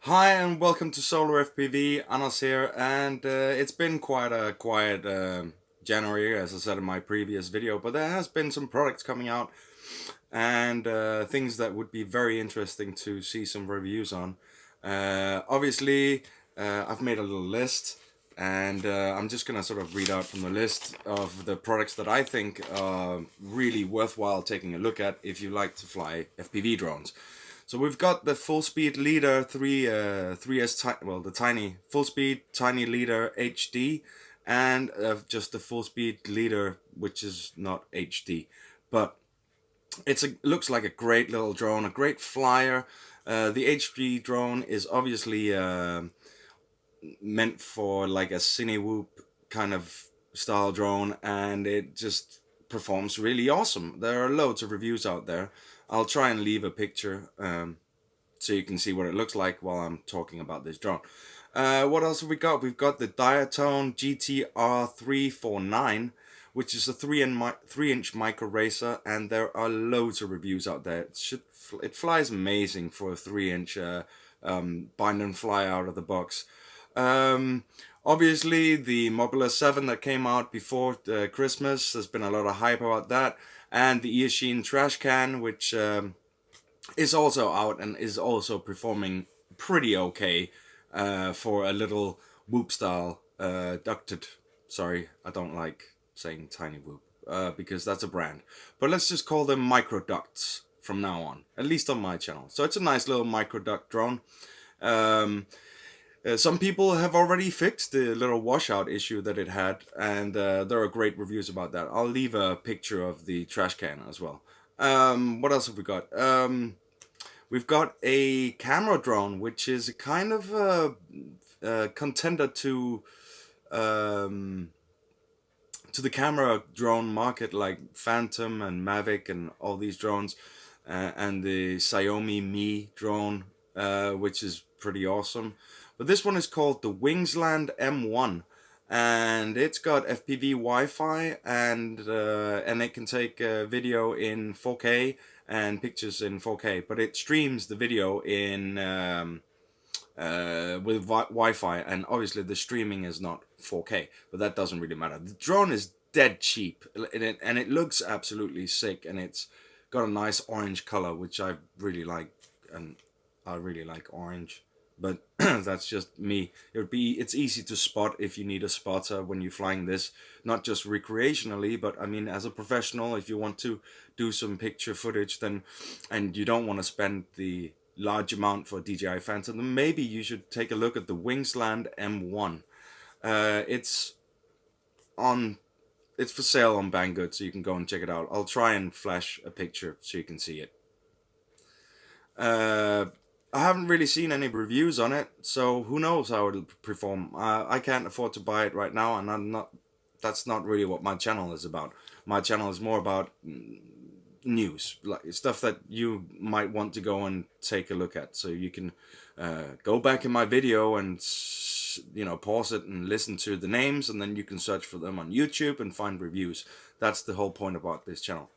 Hi and welcome to Solar FPV. Anas here, and it's been quite a quiet January, as I said in my previous video. But there has been some products coming out, and things that would be very interesting to see some reviews on. Obviously, I've made a little list, and I'm just gonna sort of read out from the list of the products that I think are really worthwhile taking a look at if you like to fly FPV drones. So we've got the Fullspeed Leader 3S, well, the tiny Fullspeed Tiny Leader HD, and just the Fullspeed Leader, which is not HD, but looks like a great little drone, a great flyer. The HD drone is obviously meant for like a cine whoop kind of style drone, and it just performs really awesome. There are loads of reviews out there. I'll try and leave a picture so you can see what it looks like while I'm talking about this drone. What else have we got? We've got the Diatone GT-R349, which is a 3-inch micro racer, and there are loads of reviews out there. It flies amazing for a 3-inch bind and fly out of the box. Obviously, the Mobula 7 that came out before Christmas, there's been a lot of hype about that, and the Eachine Trashcan, which is also out and is also performing pretty okay for a little whoop style ducted. Sorry, I don't like saying tiny whoop because that's a brand. But let's just call them micro ducts from now on, at least on my channel. So it's a nice little micro duct drone. Some people have already fixed the little washout issue that it had, and there are great reviews about that. I'll leave a picture of the trash can as well. What else have we got? We've got a camera drone, which is a kind of a contender to the camera drone market, like Phantom and Mavic and all these drones, and the Xiaomi Mi drone, which is pretty awesome. But this one is called the Wingsland M1, and it's got FPV Wi-Fi, and it can take video in 4K and pictures in 4K, but it streams the video in with Wi-Fi, and obviously the streaming is not 4K, but that doesn't really matter. The drone is dead cheap, and it looks absolutely sick, and it's got a nice orange color, which I really like, and I really like orange. But that's just me. It's easy to spot if you need a spotter when you're flying this, not just recreationally, but I mean as a professional, if you want to do some picture footage, then and you don't want to spend the large amount for DJI Phantom, then maybe you should take a look at the Wingsland M1. It's on it's for sale on Banggood, so you can go and check it out. I'll try and flash a picture so you can see it. I haven't really seen any reviews on it, so who knows how it'll perform. I can't afford to buy it right now, and that's not really what my channel is about. My channel is more about news, like stuff that you might want to go and take a look at. So you can go back in my video and pause it and listen to the names, and then you can search for them on YouTube and find reviews. That's the whole point about this channel.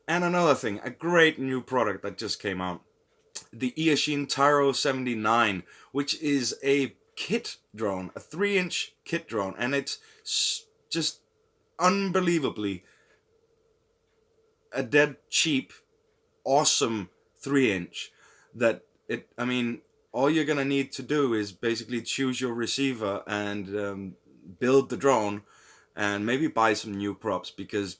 And another thing, a great new product that just came out, the Eachine Tyro79, which is a kit drone, a 3-inch kit drone, and it's just unbelievably a dead cheap, awesome 3-inch I mean, all you're gonna need to do is basically choose your receiver and build the drone, and maybe buy some new props, because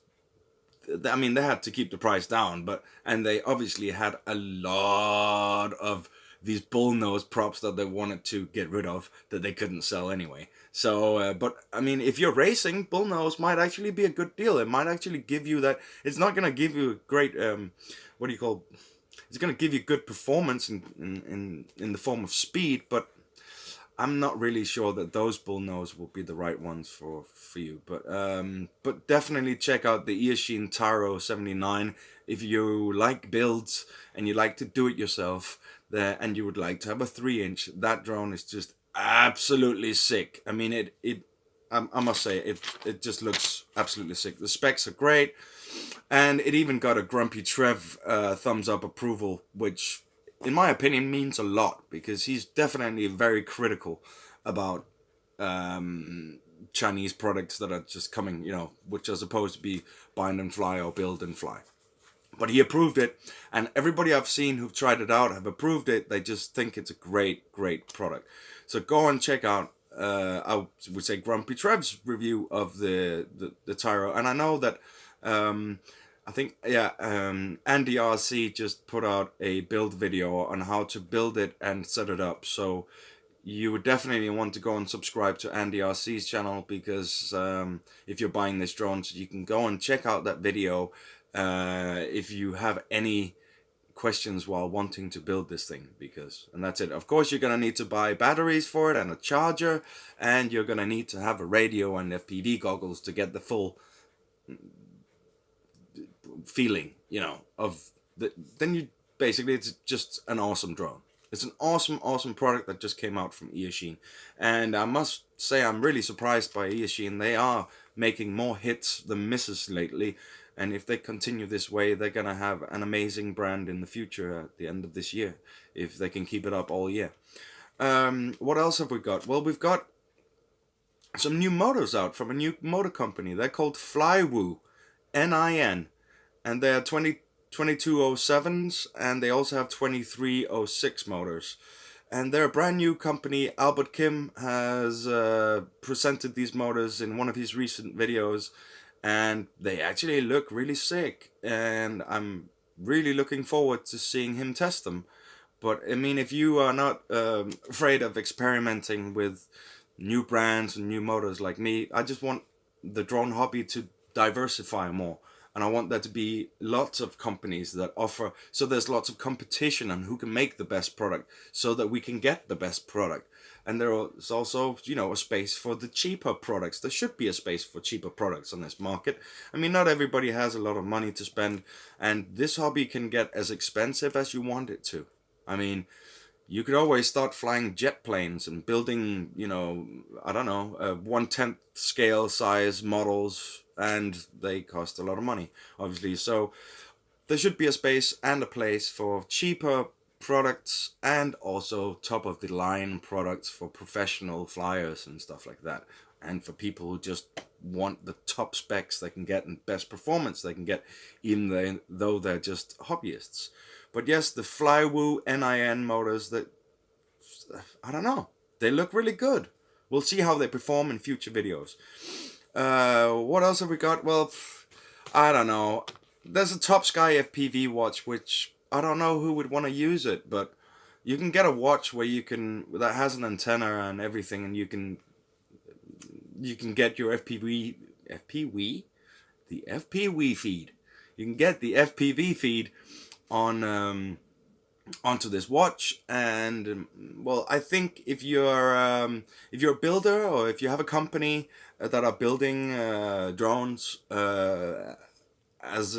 I mean, they had to keep the price down, and they obviously had a lot of these bullnose props that they wanted to get rid of that they couldn't sell anyway. So, but I mean, if you're racing, bullnose might actually be a good deal. It might actually give you that. It's not gonna give you a great what do you call? It's gonna give you good performance in the form of speed, but I'm not really sure that those bullnose will be the right ones for you, but definitely check out the Eachine Tyro79 if you like builds and you like to do it yourself there, and you would like to have a 3-inch. That drone is just absolutely sick. I mean, I must say it just looks absolutely sick. The specs are great, and it even got a Grumpy Trev thumbs up approval, which in my opinion, means a lot, because he's definitely very critical about Chinese products that are just coming, which are supposed to be bind and fly or build and fly. But he approved it, and everybody I've seen who've tried it out have approved it. They just think it's a great, great product. So go and check out, I would say, Grumpy Trev's review of the Tyro. And I know that, I think, Andyrc just put out a build video on how to build it and set it up. So you would definitely want to go and subscribe to Andyrc's channel, because if you're buying this drone, so you can go and check out that video if you have any questions while wanting to build this thing. And that's it. Of course, you're going to need to buy batteries for it and a charger, and you're going to need to have a radio and FPV goggles to get the full feeling, of then you basically, it's just an awesome drone. It's an awesome product that just came out from Eachine. And I must say, I'm really surprised by Eachine. They are making more hits than misses lately. And if they continue this way, they're going to have an amazing brand in the future at the end of this year, if they can keep it up all year. What else have we got? Well, we've got some new motors out from a new motor company. They're called Flywoo NIN. And they're 2207s, and they also have 2306 motors. And they're a brand new company. Albert Kim has presented these motors in one of his recent videos, and they actually look really sick. And I'm really looking forward to seeing him test them. But I mean, if you are not afraid of experimenting with new brands and new motors like me, I just want the drone hobby to diversify more. And I want there to be lots of companies that offer, so there's lots of competition on who can make the best product, so that we can get the best product. And there's also, a space for the cheaper products. There should be a space for cheaper products on this market. I mean, not everybody has a lot of money to spend, and this hobby can get as expensive as you want it to. I mean, you could always start flying jet planes and building, 1/10 scale size models, and they cost a lot of money, obviously. So there should be a space and a place for cheaper products, and also top of the line products for professional flyers and stuff like that, and for people who just want the top specs they can get and best performance they can get, even though they're just hobbyists. But yes, the Flywoo NIN motors, that, I don't know, they look really good. We'll see how they perform in future videos. What else have we got? Well, I don't know. There's a Topsky FPV watch, which I don't know who would want to use it, but you can get a watch where that has an antenna and everything, and you can get your FPV feed. You can get the FPV feed on onto this watch. And well, I think if you're a builder, or if you have a company that are building drones as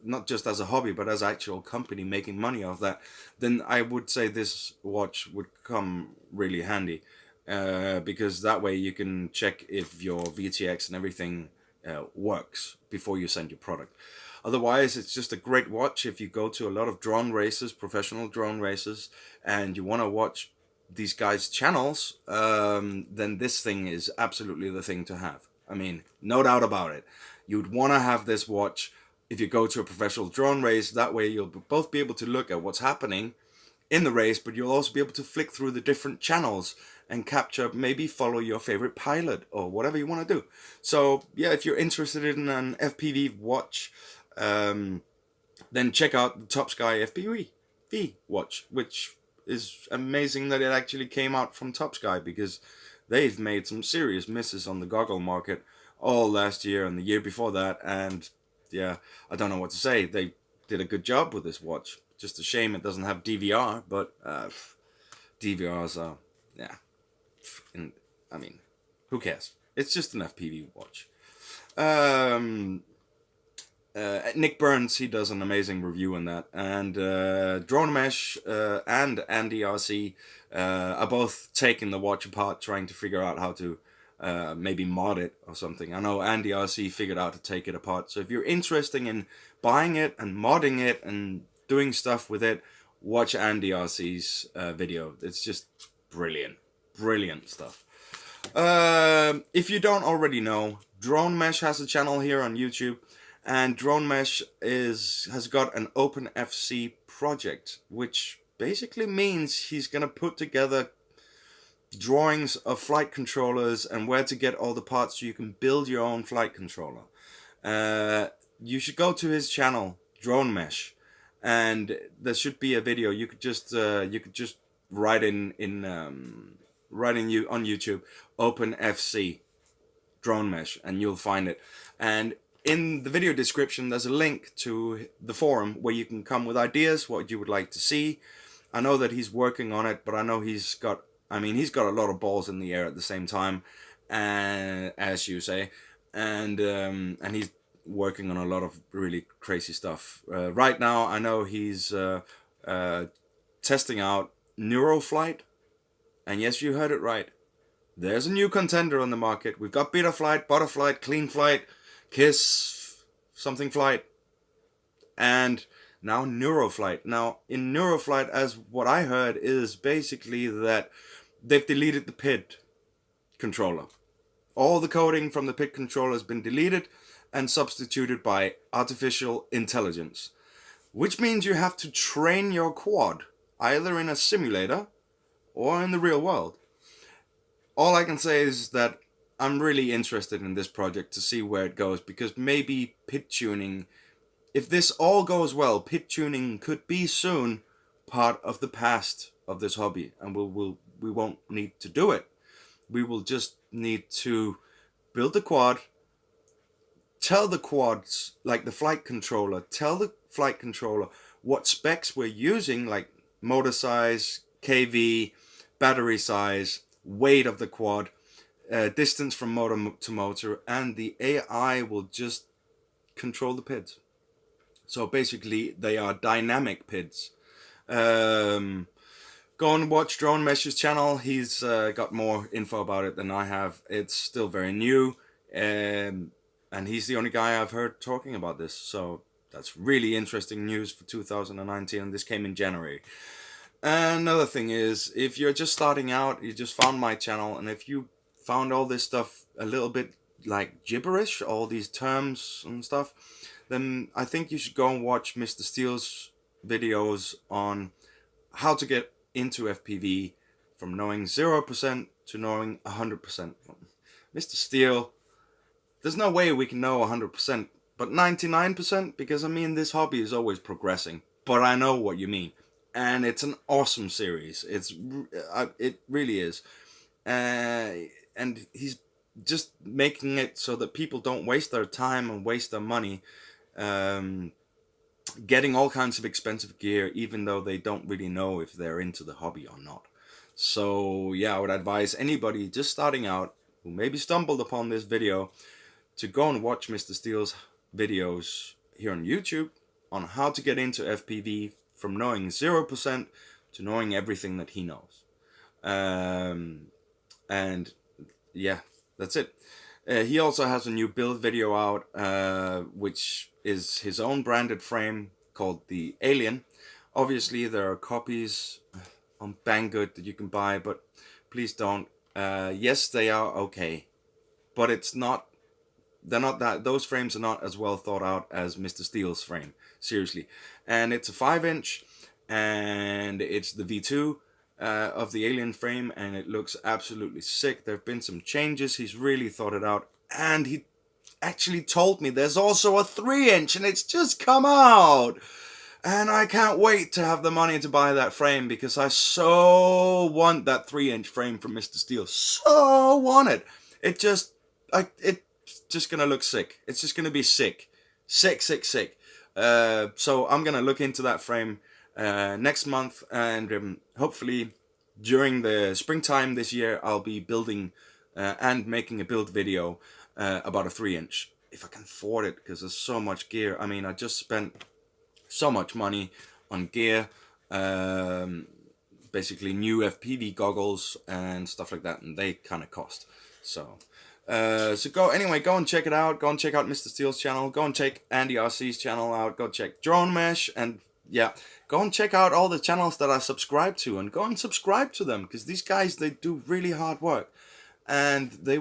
not just as a hobby, but as an actual company making money off that, then I would say this watch would come really handy, because that way you can check if your VTX and everything works before you send your product. Otherwise, it's just a great watch if you go to a lot of drone races, professional drone races, and you want to watch these guys' channels, then this thing is absolutely the thing to have. I mean, no doubt about it. You'd want to have this watch if you go to a professional drone race. That way you'll both be able to look at what's happening in the race, but you'll also be able to flick through the different channels and capture, maybe follow your favorite pilot or whatever you want to do. So yeah, if you're interested in an FPV watch, then check out the Topsky FPV watch, which is amazing that it actually came out from Topsky, because they've made some serious misses on the goggle market all last year and the year before that. And yeah, I don't know what to say. They did a good job with this watch. Just a shame it doesn't have DVR, but DVRs are, yeah, I mean, who cares? It's just an FPV watch. Nick Burns, he does an amazing review on that, and Drone Mesh and Andyrc are both taking the watch apart, trying to figure out how to maybe mod it or something. I know Andyrc figured out to take it apart. So if you're interested in buying it and modding it and doing stuff with it, watch Andyrc's video. It's just brilliant. Brilliant stuff. If you don't already know, Drone Mesh has a channel here on YouTube, and Drone Mesh has got an OpenFC project, which basically means he's gonna put together drawings of flight controllers and where to get all the parts so you can build your own flight controller. You should go to his channel, Drone Mesh, and there should be a video. You could just write on YouTube OpenFC Drone Mesh, and you'll find it. And in the video description, there's a link to the forum where you can come with ideas, what you would like to see. I know that he's working on it, but I know he's got a lot of balls in the air at the same time, and as you say, and he's working on a lot of really crazy stuff. Right now, I know he's testing out Neuroflight, and yes, you heard it right. There's a new contender on the market. We've got Betaflight, Butterflight, Clean Flight, Kiss, something Flight, and now Neuroflight. Now, in Neuroflight, as what I heard, is basically that they've deleted the PID controller. All the coding from the PID controller has been deleted and substituted by artificial intelligence, which means you have to train your quad either in a simulator or in the real world. All I can say is that I'm really interested in this project to see where it goes, because maybe PID tuning, if this all goes well, PID tuning could be soon part of the past of this hobby, and we won't need to do it. We will just need to build the quad, tell the quads, like the flight controller, tell the flight controller what specs we're using, like motor size, KV, battery size, weight of the quad, distance from motor to motor, and the AI will just control the PIDs. So basically, they are dynamic PIDs. Go and watch Drone Mesh's channel. He's got more info about it than I have. It's still very new, and he's the only guy I've heard talking about this. So that's really interesting news for 2019, and this came in January. Another thing is, if you're just starting out, you just found my channel, and if you found all this stuff a little bit like gibberish, all these terms and stuff, then I think you should go and watch Mr. Steele's videos on how to get into FPV from knowing 0% to knowing 100%. Mr. Steele, there's no way we can know 100%, but 99%, because I mean, this hobby is always progressing, but I know what you mean. And it's an awesome series. It really is. And he's just making it so that people don't waste their time and waste their money getting all kinds of expensive gear, even though they don't really know if they're into the hobby or not. So yeah, I would advise anybody just starting out who maybe stumbled upon this video to go and watch Mr. Steele's videos here on YouTube on how to get into FPV from knowing 0% to knowing everything that he knows. And yeah, that's it. He also has a new build video out, which is his own branded frame called the Alien. Obviously, there are copies on Banggood that you can buy, but please don't. Yes, they are okay, but it's not. They're not that. Those frames are not as well thought out as Mr. Steele's frame. Seriously, and it's a 5-inch, and it's the V2 of the Alien frame, and it looks absolutely sick. There have been some changes. He's really thought it out, and he actually told me there's also a 3-inch, and it's just come out. And I can't wait to have the money to buy that frame, because I so want that 3-inch frame from Mr. Steele. So want it. It's just gonna look sick. It's just gonna be sick. Sick. So I'm gonna look into that frame next month, and hopefully during the springtime this year I'll be building and making a build video about a 3-inch, if I can afford it, because there's so much gear. I mean, I just spent so much money on gear, basically new FPV goggles and stuff like that, and they kind of cost. So go and check it out. Go and check out Mr. Steele's channel. Go and check Andyrc's channel out. Go check Drone Mesh, and yeah, go and check out all the channels that I subscribe to, and go and subscribe to them, because these guys, they do really hard work, and they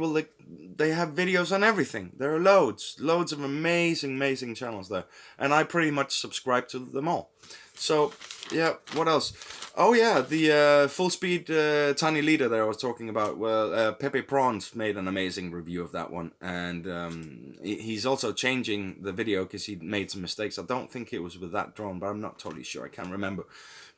have videos on everything. There are loads of amazing channels there, and I pretty much subscribe to them all. So yeah, what else? Oh yeah, the Fullspeed tiny leader there I was talking about. Well, Pepeprawns made an amazing review of that one, and he's also changing the video because he made some mistakes. I don't think it was with that drone, but I'm not totally sure. I can't remember.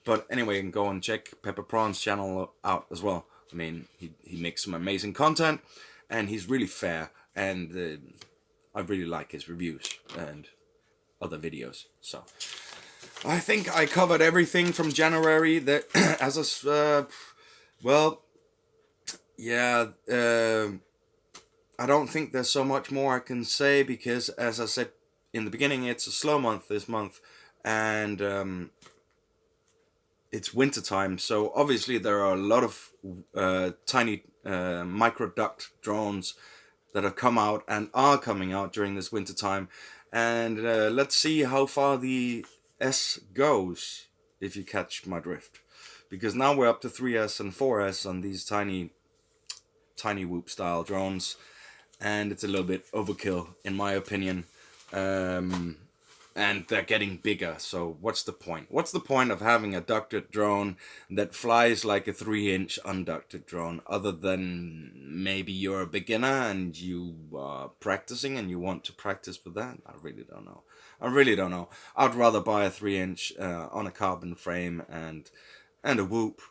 But anyway, you can go and check Pepeprawns' channel out as well. I mean, he makes some amazing content, and he's really fair, and I really like his reviews and other videos. So I think I covered everything from January. That as a well, yeah. I don't think there's so much more I can say, because, as I said in the beginning, it's a slow month this month, and it's winter time. So obviously there are a lot of tiny micro duct drones that have come out and are coming out during this winter time, and let's see how far the S goes, if you catch my drift, because now we're up to 3S and 4S on these tiny whoop style drones, and it's a little bit overkill in my opinion, and they're getting bigger. So what's the point? What's the point of having a ducted drone that flies like a 3-inch unducted drone, other than maybe you're a beginner and you are practicing and you want to practice with that? I really don't know. I'd rather buy a 3-inch on a carbon frame and a whoop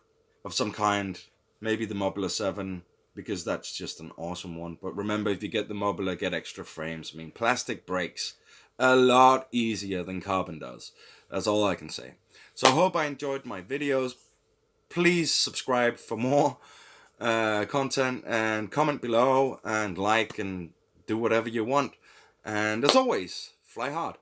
of some kind, maybe the Mobula 7, because that's just an awesome one. But remember, if you get the Mobula, get extra frames. I mean, plastic breaks a lot easier than carbon does. That's all I can say. So I hope I enjoyed my videos. Please subscribe for more content, and comment below, and like, and do whatever you want. And as always, fly hard.